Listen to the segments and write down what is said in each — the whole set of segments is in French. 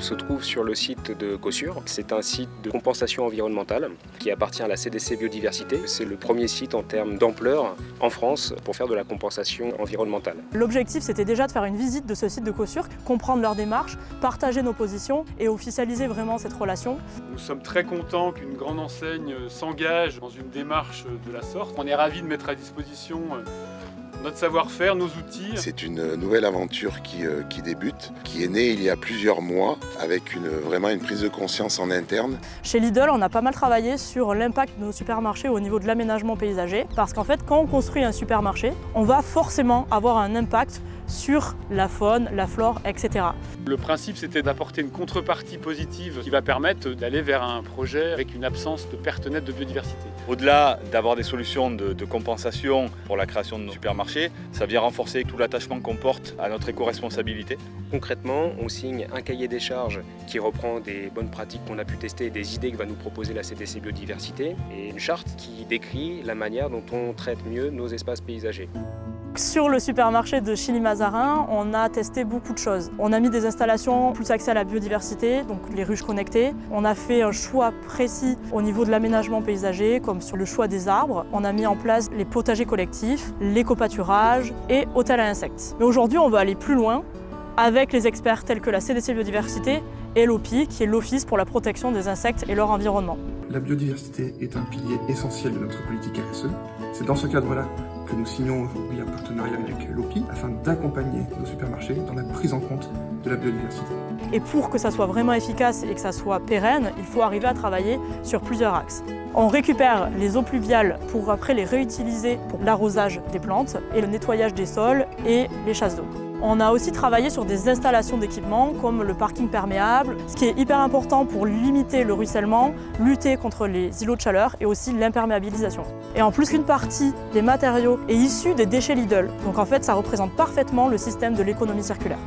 se trouve sur le site de Caussures. C'est un site de compensation environnementale qui appartient à la CDC Biodiversité. C'est le premier site en termes d'ampleur en France pour faire de la compensation environnementale. L'objectif, c'était déjà de faire une visite de ce site de Caussures, comprendre leur démarche, partager nos positions et officialiser vraiment cette relation. Nous sommes très contents qu'une grande enseigne s'engage dans une démarche de la sorte. On est ravis de mettre à disposition notre savoir-faire, nos outils. C'est une nouvelle aventure qui débute, qui est née il y a plusieurs mois avec vraiment une prise de conscience en interne. Chez Lidl, on a pas mal travaillé sur l'impact de nos supermarchés au niveau de l'aménagement paysager parce qu'en fait, quand on construit un supermarché, on va forcément avoir un impact sur la faune, la flore, etc. Le principe, c'était d'apporter une contrepartie positive qui va permettre d'aller vers un projet avec une absence de perte nette de biodiversité. Au-delà d'avoir des solutions de compensation pour la création de nos supermarchés, ça vient renforcer tout l'attachement qu'on porte à notre éco-responsabilité. Concrètement, on signe un cahier des charges qui reprend des bonnes pratiques qu'on a pu tester, des idées que va nous proposer la CDC Biodiversité et une charte qui décrit la manière dont on traite mieux nos espaces paysagers. Sur le supermarché de Chilly-Mazarin, on a testé beaucoup de choses. On a mis des installations plus axées à la biodiversité, donc les ruches connectées. On a fait un choix précis au niveau de l'aménagement paysager, comme sur le choix des arbres. On a mis en place les potagers collectifs, l'éco-pâturage et hôtels à insectes. Mais aujourd'hui, on veut aller plus loin avec les experts tels que la CDC Biodiversité et l'OPI, qui est l'Office pour la protection des insectes et leur environnement. La biodiversité est un pilier essentiel de notre politique RSE. C'est dans ce cadre-là que nous signons aujourd'hui un partenariat avec l'OPI afin d'accompagner nos supermarchés dans la prise en compte de la biodiversité. Et pour que ça soit vraiment efficace et que ça soit pérenne, il faut arriver à travailler sur plusieurs axes. On récupère les eaux pluviales pour après les réutiliser pour l'arrosage des plantes et le nettoyage des sols et les chasses d'eau. On a aussi travaillé sur des installations d'équipements comme le parking perméable, ce qui est hyper important pour limiter le ruissellement, lutter contre les îlots de chaleur et aussi l'imperméabilisation. Et en plus, une partie des matériaux est issue des déchets Lidl. Donc en fait, ça représente parfaitement le système de l'économie circulaire.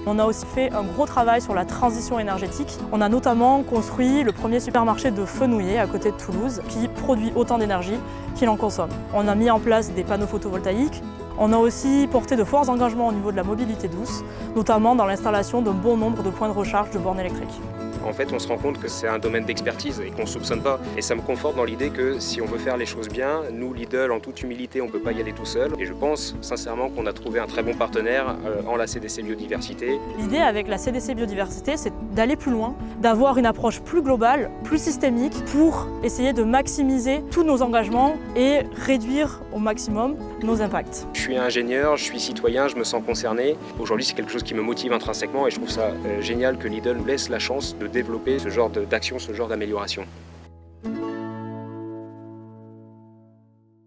On a aussi fait un gros travail sur la transition énergétique. On a notamment construit le premier supermarché de Fenouillet à côté de Toulouse qui produit autant d'énergie qu'il en consomme. On a mis en place des panneaux photovoltaïques. On a aussi porté de forts engagements au niveau de la mobilité douce, notamment dans l'installation d'un bon nombre de points de recharge de bornes électriques. En fait, on se rend compte que c'est un domaine d'expertise et qu'on ne soupçonne pas. Et ça me conforte dans l'idée que si on veut faire les choses bien, nous, Lidl, en toute humilité, on ne peut pas y aller tout seul. Et je pense sincèrement qu'on a trouvé un très bon partenaire en la CDC Biodiversité. L'idée avec la CDC Biodiversité, c'est d'aller plus loin, d'avoir une approche plus globale, plus systémique, pour essayer de maximiser tous nos engagements et réduire au maximum nos impacts. Je suis ingénieur, je suis citoyen, je me sens concerné. Aujourd'hui, c'est quelque chose qui me motive intrinsèquement et je trouve ça génial que Lidl nous laisse la chance de développer ce genre d'action, ce genre d'amélioration.